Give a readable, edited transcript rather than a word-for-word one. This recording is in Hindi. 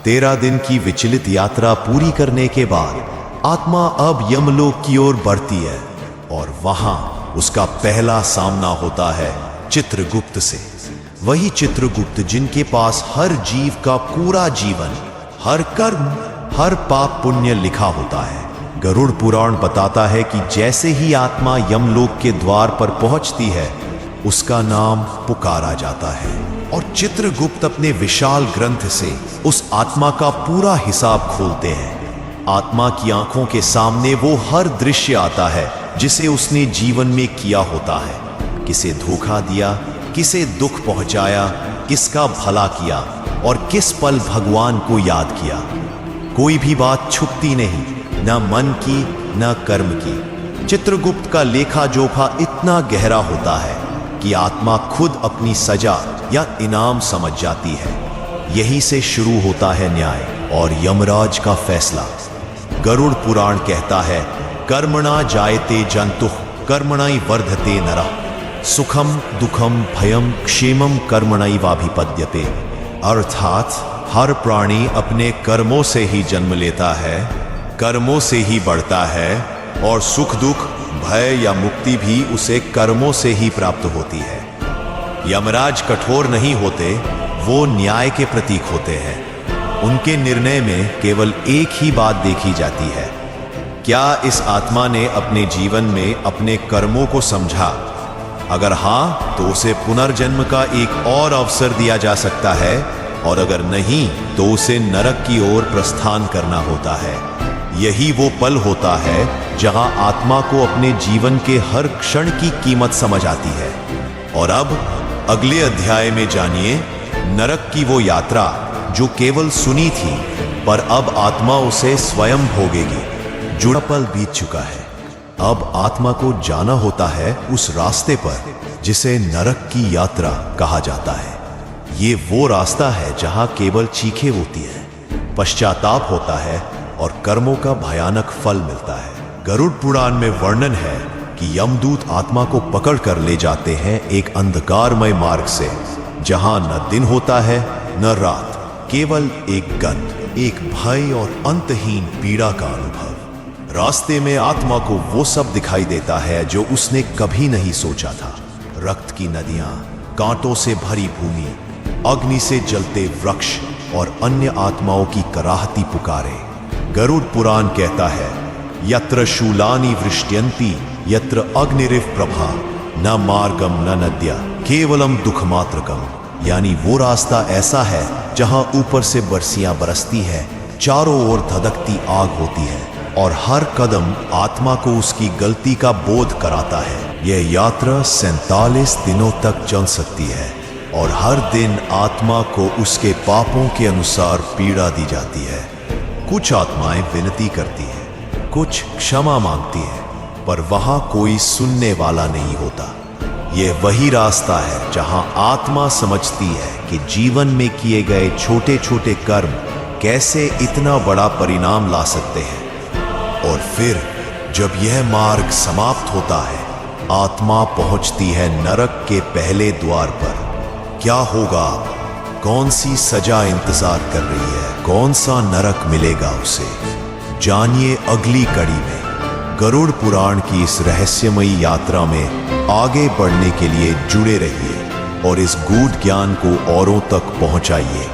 13 दिन की विचलित यात्रा पूरी करने के बाद आत्मा अब यमलोक की ओर बढ़ती है और वहां उसका पहला सामना होता है चित्रगुप्त से। वही चित्रगुप्त जिनके पास हर जीव का पूरा जीवन, हर कर्म, हर पाप पुण्य लिखा होता है। गरुड़ पुराण बताता है कि जैसे ही आत्मा यमलोक के द्वार पर पहुंचती है, उसका नाम पुकारा जाता है और चित्रगुप्त अपने विशाल ग्रंथ से उस आत्मा का पूरा हिसाब खोलते हैं। आत्मा की आंखों के सामने वो हर दृश्य आता है जिसे उसने जीवन में किया होता है। किसे धोखा दिया, किसे दुख पहुंचाया, किसका भला किया और किस पल भगवान को याद किया। कोई भी बात छुपती नहीं, न मन की न कर्म की। चित्रगुप्त का लेखा जोखा इतना गहरा होता है कि आत्मा खुद अपनी सजा या इनाम समझ जाती है। यहीं से शुरू होता है न्याय और यमराज का फैसला। गरुड़ पुराण कहता है, कर्मणा जायते जंतुः कर्मणैव वर्धते नरः सुखम दुखम भयम क्षेमम कर्मणैवाभिपद्यते। अर्थात हर प्राणी अपने कर्मों से ही जन्म लेता है, कर्मों से ही बढ़ता है और सुख दुख, भय या मुक्ति भी उसे कर्मों से ही प्राप्त होती है। यमराज कठोर नहीं होते, वो न्याय के प्रतीक होते हैं। उनके निर्णय में केवल एक ही बात देखी जाती है, क्या इस आत्मा ने अपने जीवन में अपने कर्मों को समझा। अगर हां, तो उसे पुनर्जन्म का एक और अवसर दिया जा सकता है और अगर नहीं, तो उसे नरक की ओर प्रस्थान करना होता है। यही वो पल होता है जहां आत्मा को अपने जीवन के हर क्षण की कीमत समझ आती है। और अब अगले अध्याय में जानिए नरक की वो यात्रा जो केवल सुनी थी, पर अब आत्मा उसे स्वयं भोगेगी। जुड़ा पल बीत चुका है, अब आत्मा को जाना होता है उस रास्ते पर जिसे नरक की यात्रा कहा जाता है। ये वो रास्ता है जहां केवल चीखें होती है, पश्चाताप होता है और कर्मों का भयानक फल मिलता है। गरुड़ पुराण में वर्णन है कि यमदूत आत्मा को पकड़ कर ले जाते हैं एक अंधकारमय मार्ग से, जहां न दिन होता है न रात, केवल एक गंध, एक भय और अंतहीन पीड़ा का अनुभव। रास्ते में आत्मा को वो सब दिखाई देता है जो उसने कभी नहीं सोचा था। रक्त की नदियां, कांटों से भरी भूमि, अग्नि से जलते वृक्ष और अन्य आत्माओं की कराहती पुकारे। गरुड़ पुराण कहता है, यत्र शूलानि वृष्ट्यन्ति यत्र अग्निरिव प्रभा न मार्गम न नद्या केवलम दुखमात्रकम। यानी वो रास्ता ऐसा है जहां ऊपर से बरसियां बरसती है, चारों ओर धधकती आग होती है और हर कदम आत्मा को उसकी गलती का बोध कराता है। यह यात्रा 47 दिनों तक चल सकती है और हर दिन आत्मा को उसके पापों के अनुसार पीड़ा दी जाती है। कुछ आत्माएं विनती करती हैं, कुछ क्षमा मांगती हैं, पर वहां कोई सुनने वाला नहीं होता। यह वही रास्ता है जहां आत्मा समझती है कि जीवन में किए गए छोटे छोटे कर्म कैसे इतना बड़ा परिणाम ला सकते हैं। और फिर जब यह मार्ग समाप्त होता है, आत्मा पहुंचती है नरक के पहले द्वार पर। क्या होगा, कौन सी सजा इंतजार कर रही है, कौन सा नरक मिलेगा उसे, जानिए अगली कड़ी में। गरुड़ पुराण की इस रहस्यमयी यात्रा में आगे बढ़ने के लिए जुड़े रहिए और इस गूढ़ ज्ञान को औरों तक पहुंचाइए।